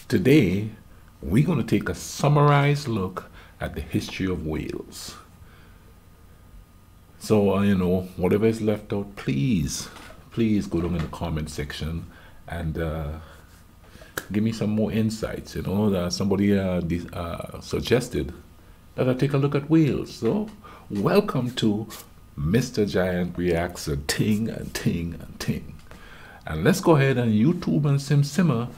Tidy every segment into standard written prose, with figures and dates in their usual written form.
Today, we're going to take a summarized look at the history of Wales. So, whatever is left out, please go down in the comment section and give me some more insights. Somebody suggested that I take a look at Wales. So, welcome to Mr. Giant Reacts a Ting and Ting and Ting. And let's go ahead and YouTube and simmer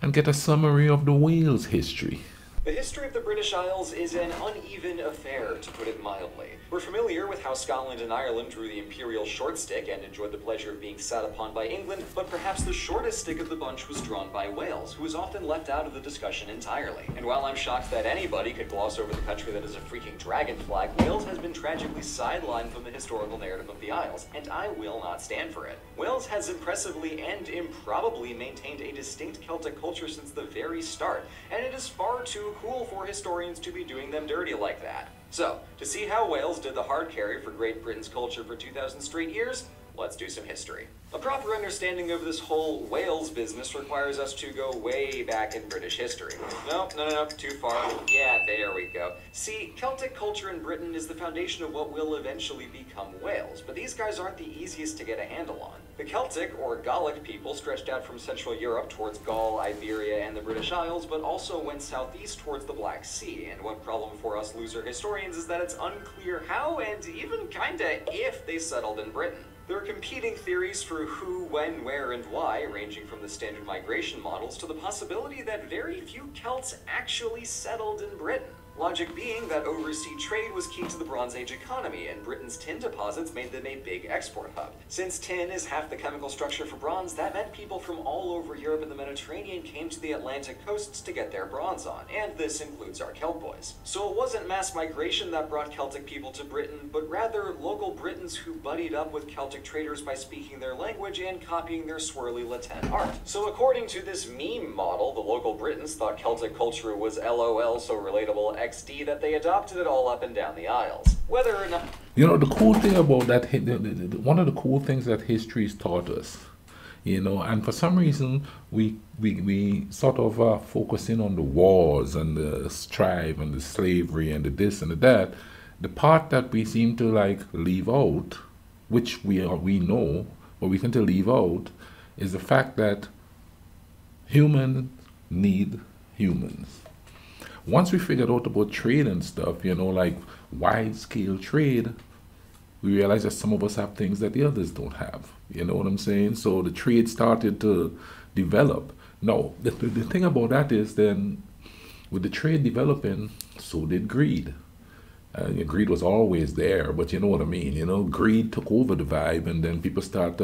and get a summary of the Wales history. The history of the British Isles is an uneven affair, to put it mildly. We're familiar with how Scotland and Ireland drew the imperial short stick and enjoyed the pleasure of being sat upon by England, but perhaps the shortest stick of the bunch was drawn by Wales, who was often left out of the discussion entirely. And while I'm shocked that anybody could gloss over the country that is a freaking dragon flag, Wales has been tragically sidelined from the historical narrative of the Isles, and I will not stand for it. Wales has impressively and improbably maintained a distinct Celtic culture since the very start, and it is far too cool for historians to be doing them dirty like that. So, to see how Wales did the hard carry for Great Britain's culture for 2,000 straight years, let's do some history. A proper understanding of this whole Wales business requires us to go way back in British history. No, too far. Yeah, there we go. See, Celtic culture in Britain is the foundation of what will eventually become Wales, but these guys aren't the easiest to get a handle on. The Celtic, or Gallic people, stretched out from Central Europe towards Gaul, Iberia, and the British Isles, but also went southeast towards the Black Sea, and one problem for us loser historians is that it's unclear how, and even kinda if, they settled in Britain. There are competing theories for who, when, where, and why, ranging from the standard migration models to the possibility that very few Celts actually settled in Britain. Logic being that overseas trade was key to the Bronze Age economy, and Britain's tin deposits made them a big export hub. Since tin is half the chemical structure for bronze, that meant people from all over Europe and the Mediterranean came to the Atlantic coasts to get their bronze on, and this includes our Celt boys. So it wasn't mass migration that brought Celtic people to Britain, but rather local Britons who buddied up with Celtic traders by speaking their language and copying their swirly Latin art. So according to this meme model, the local Britons thought Celtic culture was LOL so relatable XD that they adopted it all up and down the Isles. Whether or not... The cool thing about that, one of the cool things that history has taught us, and for some reason we sort of focus in on the wars and the strife and the slavery and the this and the that. The part that we seem to leave out, which we know, but we tend to leave out, is the fact that humans need humans. Once we figured out about trade and stuff, like wide-scale trade, we realized that some of us have things that the others don't have. You know what I'm saying? So the trade started to develop. Now, the thing about that is then, with the trade developing, so did greed. Greed was always there, but you know what I mean. Greed took over the vibe, and then people start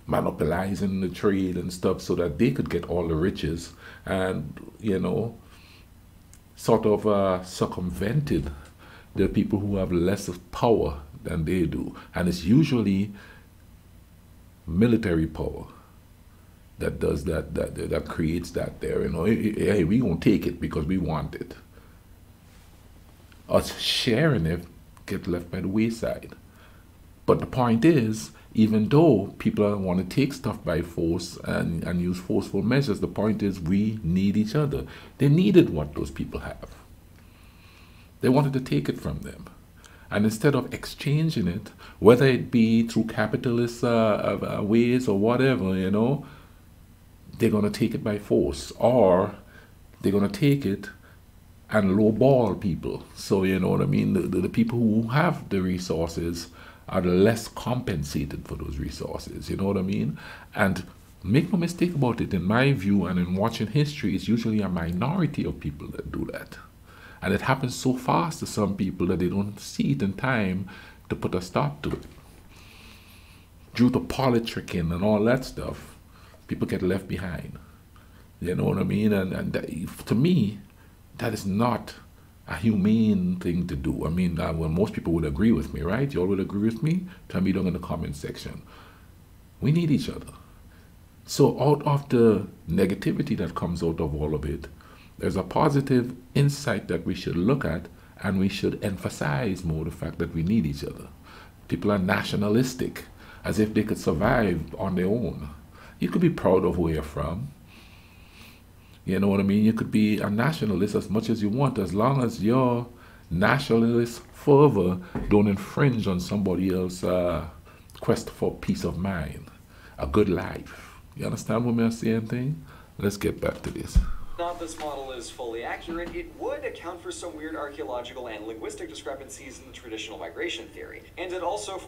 monopolizing the trade and stuff so that they could get all the riches, and sort of circumvented the people who have less of power than they do. And it's usually military power that does that creates that there. Hey, we gonna take it because we want it. Us sharing it get left by the wayside. But the point is, even though people want to take stuff by force and use forceful measures, the point is we need each other. They needed what those people have. They wanted to take it from them. And instead of exchanging it, whether it be through capitalist ways or whatever, they're going to take it by force, or they're going to take it and lowball people. So, you know what I mean? The people who have the resources are less compensated for those resources, you know what I mean? And make no mistake about it, in my view and in watching history, it's usually a minority of people that do that. And it happens so fast to some people that they don't see it in time to put a stop to it. Due to politicking and all that stuff, people get left behind. You know what I mean? And to me, that is not a humane thing to do. I mean, well, most people would agree with me, right? You all would agree with me? Tell me down in the comment section. We need each other. So out of the negativity that comes out of all of it, there's a positive insight that we should look at, and we should emphasize more the fact that we need each other. People are nationalistic, as if they could survive on their own. You could be proud of where you're from. You know what I mean? You could be a nationalist as much as you want, as long as your nationalist fervor don't infringe on somebody else's quest for peace of mind, a good life. You understand what I'm saying? Thing? Let's get back to this. Not this model is fully accurate, it would account for some weird archaeological and linguistic discrepancies in the traditional migration theory, and it also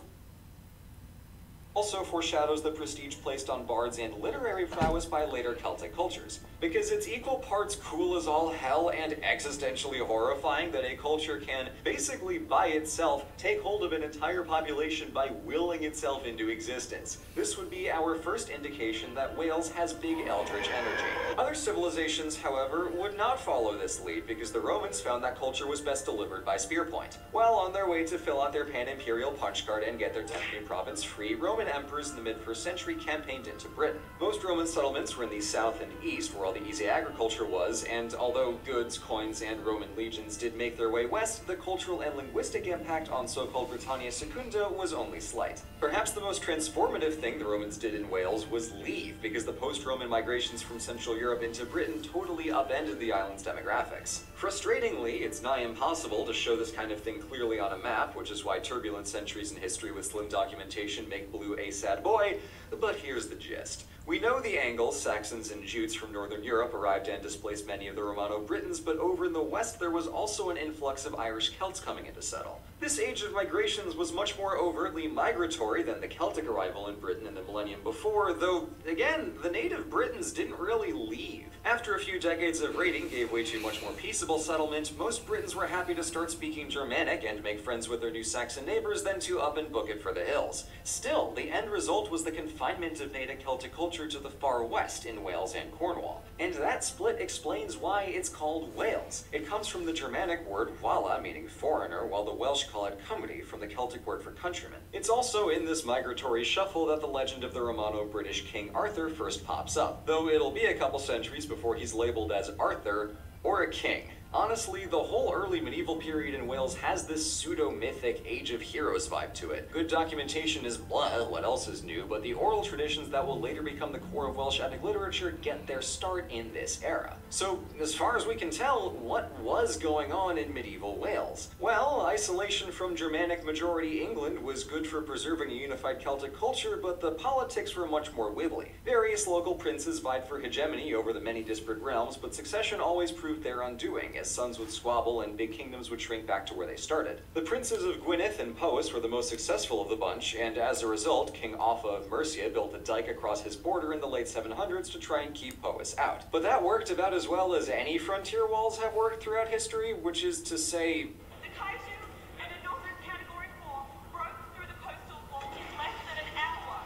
foreshadows the prestige placed on bards and literary prowess by later Celtic cultures. Because it's equal parts cool as all hell and existentially horrifying that a culture can, basically by itself, take hold of an entire population by willing itself into existence. This would be our first indication that Wales has big eldritch energy. Other civilizations, however, would not follow this lead because the Romans found that culture was best delivered by spearpoint. While on their way to fill out their pan-imperial punch card and get their Templian province free, Roman emperors in the mid-1st century campaigned into Britain. Most Roman settlements were in the south and east, where all the easy agriculture was, and although goods, coins, and Roman legions did make their way west, the cultural and linguistic impact on so-called Britannia Secunda was only slight. Perhaps the most transformative thing the Romans did in Wales was leave, because the post-Roman migrations from Central Europe into Britain totally upended the island's demographics. Frustratingly, it's nigh impossible to show this kind of thing clearly on a map, which is why turbulent centuries in history with slim documentation make blue a sad boy, but here's the gist. We know the Angles, Saxons, and Jutes from northern Europe arrived and displaced many of the Romano-Britons, but over in the west there was also an influx of Irish Celts coming in to settle. This age of migrations was much more overtly migratory than the Celtic arrival in Britain in the millennium before, though, again, the native Britons didn't really leave. After a few decades of raiding gave way to much more peaceable settlement, most Britons were happy to start speaking Germanic and make friends with their new Saxon neighbors than to up and book it for the hills. Still, the end result was the confinement of native Celtic culture to the far west in Wales and Cornwall. And that split explains why it's called Wales. It comes from the Germanic word wala, meaning foreigner, while the Welsh call it cymri, from the Celtic word for countryman. It's also in this migratory shuffle that the legend of the Romano-British King Arthur first pops up, though it'll be a couple centuries before he's labeled as Arthur or a king. Honestly, the whole early medieval period in Wales has this pseudo-mythic Age of Heroes vibe to it. Good documentation is blah, what else is new, but the oral traditions that will later become the core of Welsh epic literature get their start in this era. So, as far as we can tell, what was going on in medieval Wales? Well, isolation from Germanic majority England was good for preserving a unified Celtic culture, but the politics were much more wibbly. Various local princes vied for hegemony over the many disparate realms, but succession always proved their undoing, as sons would squabble and big kingdoms would shrink back to where they started. The princes of Gwynedd and Powys were the most successful of the bunch, and as a result, King Offa of Mercia built a dike across his border in the late 700s to try and keep Powys out. But that worked about as well as any frontier walls have worked throughout history, which is to say, the Kaiju and a Northern Category 4 broke through the coastal wall in less than an hour.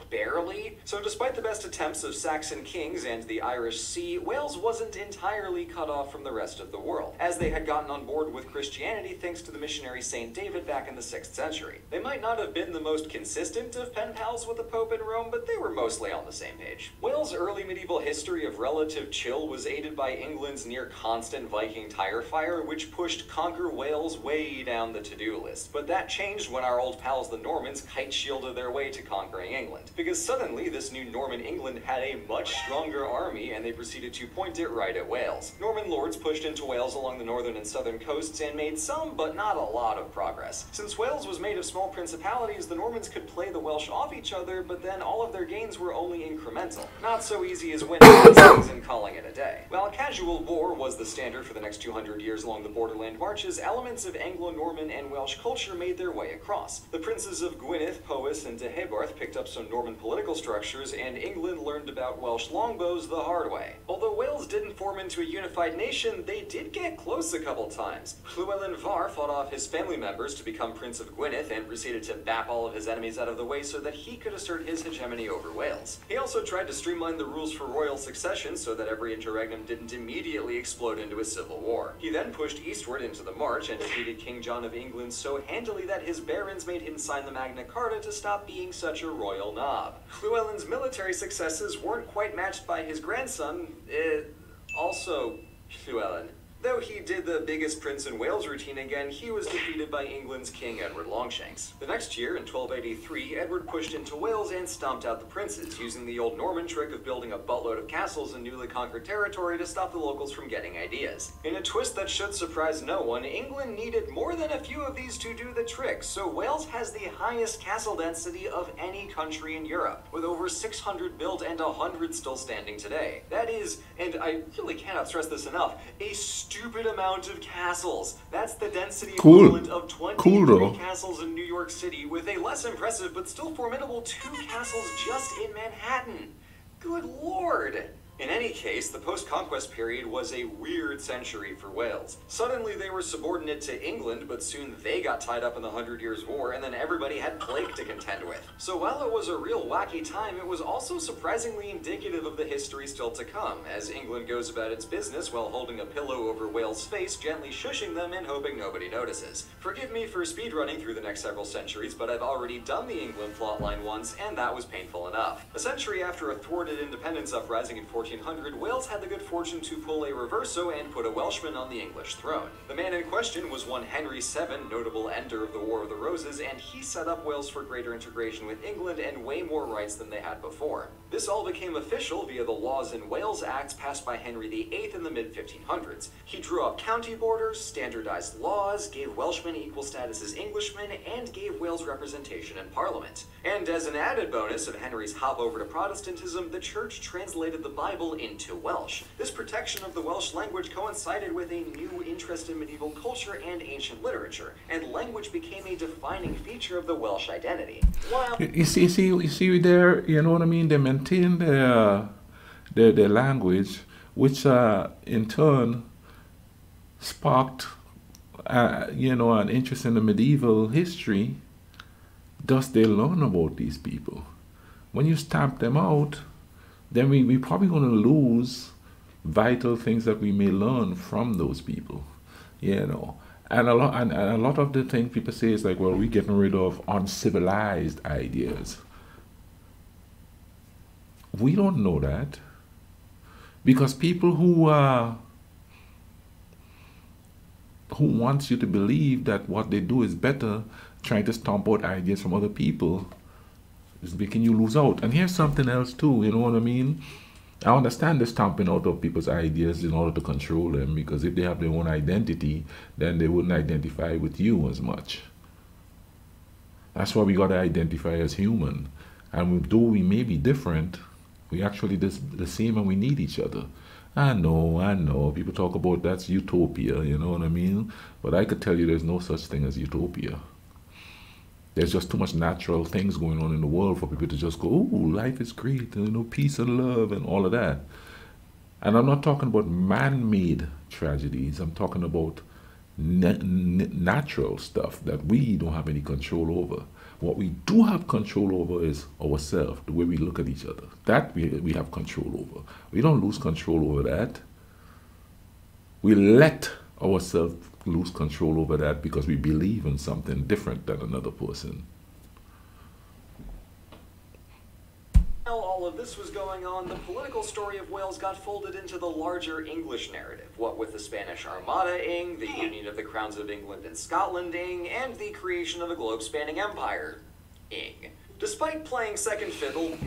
barely. So despite the best attempts of Saxon kings and the Irish Sea, Wales wasn't entirely cut off from the rest of the world, as they had gotten on board with Christianity thanks to the missionary Saint David back in the 6th century. They might not have been the most consistent of pen pals with the Pope in Rome, but they were mostly on the same page. Wales' early medieval history of relative chill was aided by England's near-constant Viking tire fire, which pushed Conquer Wales way down the to-do list. But that changed when our old pals the Normans kite-shielded their way to conquering England, because suddenly this new Norman England had a much stronger army, and they proceeded to point it right at Wales. Norman lords pushed into Wales along the northern and southern coasts and made some, but not a lot of progress. Since Wales was made of small principalities, the Normans could play the Welsh off each other, but then all of their gains were only incremental. Not so easy as winning things and calling it a day. While casual war was the standard for the next 200 years along the borderland marches, elements of Anglo-Norman and Welsh culture made their way across. The princes of Gwynedd, Powys, and Deheubarth picked up some Norman political structures, and England learned about Welsh longbows the hard way. Although Wales didn't form into a unified nation, they did get close a couple times. Llewellyn Var fought off his family members to become Prince of Gwynedd and proceeded to bap all of his enemies out of the way so that he could assert his hegemony over Wales. He also tried to streamline the rules for royal succession so that every interregnum didn't immediately explode into a civil war. He then pushed eastward into the March and defeated King John of England so handily that his barons made him sign the Magna Carta to stop being such a royal knob. Llewellyn's military successes weren't quite matched by his grandson, also Llewellyn. Though he did the biggest Prince in Wales routine again, he was defeated by England's King Edward Longshanks. The next year, in 1283, Edward pushed into Wales and stomped out the princes, using the old Norman trick of building a buttload of castles in newly conquered territory to stop the locals from getting ideas. In a twist that should surprise no one, England needed more than a few of these to do the trick, so Wales has the highest castle density of any country in Europe, with over 600 built and 100 still standing today. That is, and I really cannot stress this enough, a stupid amount of castles. That's the density equivalent of 23 castles in New York City, with a less impressive but still formidable 2 castles just in Manhattan. Good lord! In any case, the post-conquest period was a weird century for Wales. Suddenly they were subordinate to England, but soon they got tied up in the 100 Years' War, and then everybody had plague to contend with. So while it was a real wacky time, it was also surprisingly indicative of the history still to come, as England goes about its business while holding a pillow over Wales' face, gently shushing them and hoping nobody notices. Forgive me for speedrunning through the next several centuries, but I've already done the England plotline once, and that was painful enough. A century after a thwarted independence uprising in 1400, Wales had the good fortune to pull a reverso and put a Welshman on the English throne. The man in question was one Henry VII, notable ender of the War of the Roses, and he set up Wales for greater integration with England and way more rights than they had before. This all became official via the Laws in Wales Acts passed by Henry VIII in the mid-1500s. He drew up county borders, standardized laws, gave Welshmen equal status as Englishmen, and gave Wales representation in Parliament. And as an added bonus of Henry's hop over to Protestantism, the Church translated the Bible into Welsh. This protection of the Welsh language coincided with a new interest in medieval culture and ancient literature, and language became a defining feature of the Welsh identity. While You see there, you know what I mean? They maintain their language, which in turn sparked, an interest in the medieval history. Thus, they learn about these people. When you stamp them out, then we're probably going to lose vital things that we may learn from those people, And a lot of the things people say is like, well, we're getting rid of uncivilized ideas. We don't know that, because people who wants you to believe that what they do is better, trying to stomp out ideas from other people, is making you lose out. And here's something else too, you know what I mean? I understand the stomping out of people's ideas in order to control them, because if they have their own identity, then they wouldn't identify with you as much. That's why we got to identify as human. And though we may be different, we actually the same, and we need each other. I know. People talk about that's utopia, you know what I mean? But I could tell you there's no such thing as utopia. There's just too much natural things going on in the world for people to just go, oh, life is great, peace and love and all of that. And I'm not talking about man-made tragedies. I'm talking about natural stuff that we don't have any control over. What we do have control over is ourselves, the way we look at each other. That we have control over. We don't lose control over that. We let ourselves lose control over that because we believe in something different than another person. While all of this was going on, the political story of Wales got folded into the larger English narrative, what with the Spanish Armada-ing, the union of the crowns of England and Scotland-ing, and the creation of a globe-spanning empire-ing. Despite playing second fiddle,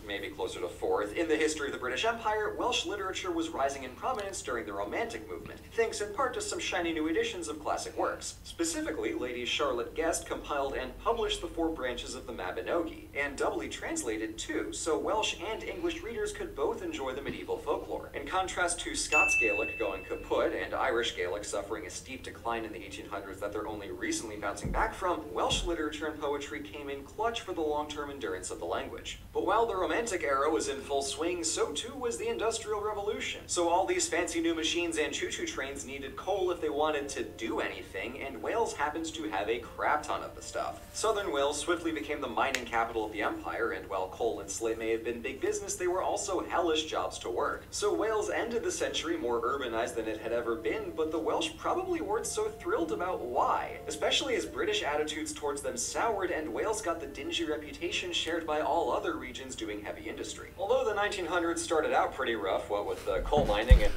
maybe closer to fourth, in the history of the British Empire, Welsh literature was rising in prominence during the Romantic movement, thanks in part to some shiny new editions of classic works. Specifically, Lady Charlotte Guest compiled and published the 4 branches of the Mabinogi, and doubly translated too, so Welsh and English readers could both enjoy the medieval folklore. In contrast to Scots Gaelic going kaput and Irish Gaelic suffering a steep decline in the 1800s that they're only recently bouncing back from, Welsh literature and poetry came in clutch for the long-term endurance of the language. But while the Romantic era was in full swing, so too was the Industrial Revolution. So all these fancy new machines and choo-choo trains needed coal if they wanted to do anything, and Wales happens to have a crap ton of the stuff. Southern Wales swiftly became the mining capital of the empire, and while coal and slate may have been big business, they were also hellish jobs to work. So Wales ended the century more urbanized than it had ever been, but the Welsh probably weren't so thrilled about why, especially as British attitudes towards them soured and Wales got the dingy reputation shared by all other regions doing heavy industry. Although the 1900s started out pretty rough, what with coal mining and...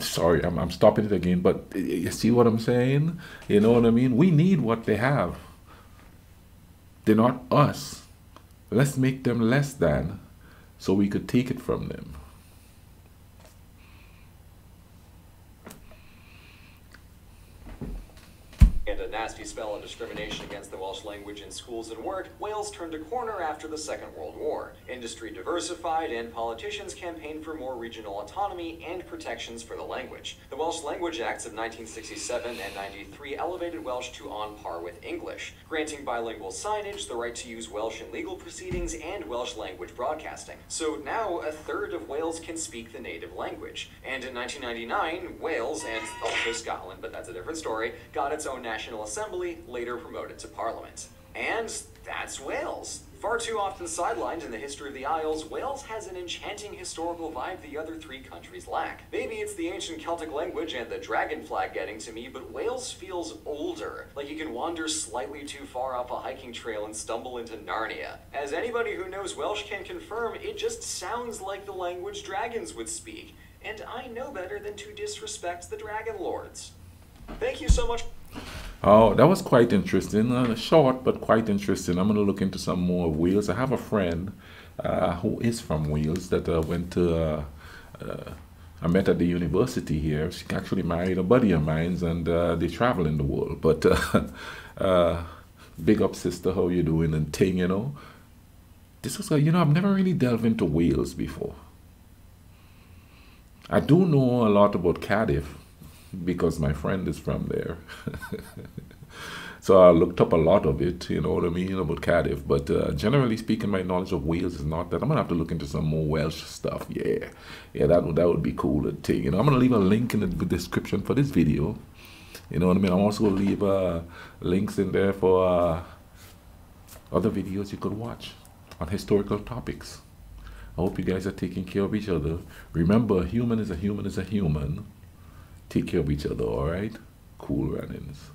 Sorry, I'm stopping it again, but you see what I'm saying? You know what I mean? We need what they have. They're not us. Let's make them less than so we could take it from them. And a nasty spell of discrimination against the Welsh language in schools and work, Wales turned a corner after the Second World War. Industry diversified and politicians campaigned for more regional autonomy and protections for the language. The Welsh Language Acts of 1967 and 93 elevated Welsh to on par with English, granting bilingual signage, the right to use Welsh in legal proceedings, and Welsh language broadcasting. So now a third of Wales can speak the native language. And in 1999, Wales, and also Scotland, but that's a different story, got its own National Assembly, later promoted to Parliament. And that's Wales. Far too often sidelined in the history of the Isles, Wales has an enchanting historical vibe the other three countries lack. Maybe it's the ancient Celtic language and the dragon flag getting to me, but Wales feels older, like you can wander slightly too far off a hiking trail and stumble into Narnia. As anybody who knows Welsh can confirm, it just sounds like the language dragons would speak, and I know better than to disrespect the Dragon Lords. Thank you so much. Oh, that was quite interesting. Short, but quite interesting. I'm going to look into some more of Wales. I have a friend who is from Wales that went to, I met at the university here. She actually married a buddy of mine, and they travel in the world. But big up, sister, how you doing and thing, you know. This was, I've never really delved into Wales before. I do know a lot about Cardiff, because my friend is from there. So I looked up a lot of it, you know what I mean, about Cardiff. But generally speaking, my knowledge of Wales is not that. I'm going to have to look into some more Welsh stuff. Yeah, that would be cool. I'm going to leave a link in the description for this video. You know what I mean? I'm also going to leave links in there for other videos you could watch on historical topics. I hope you guys are taking care of each other. Remember, a human is a human is a human. Take care of each other, all right? Cool runnings.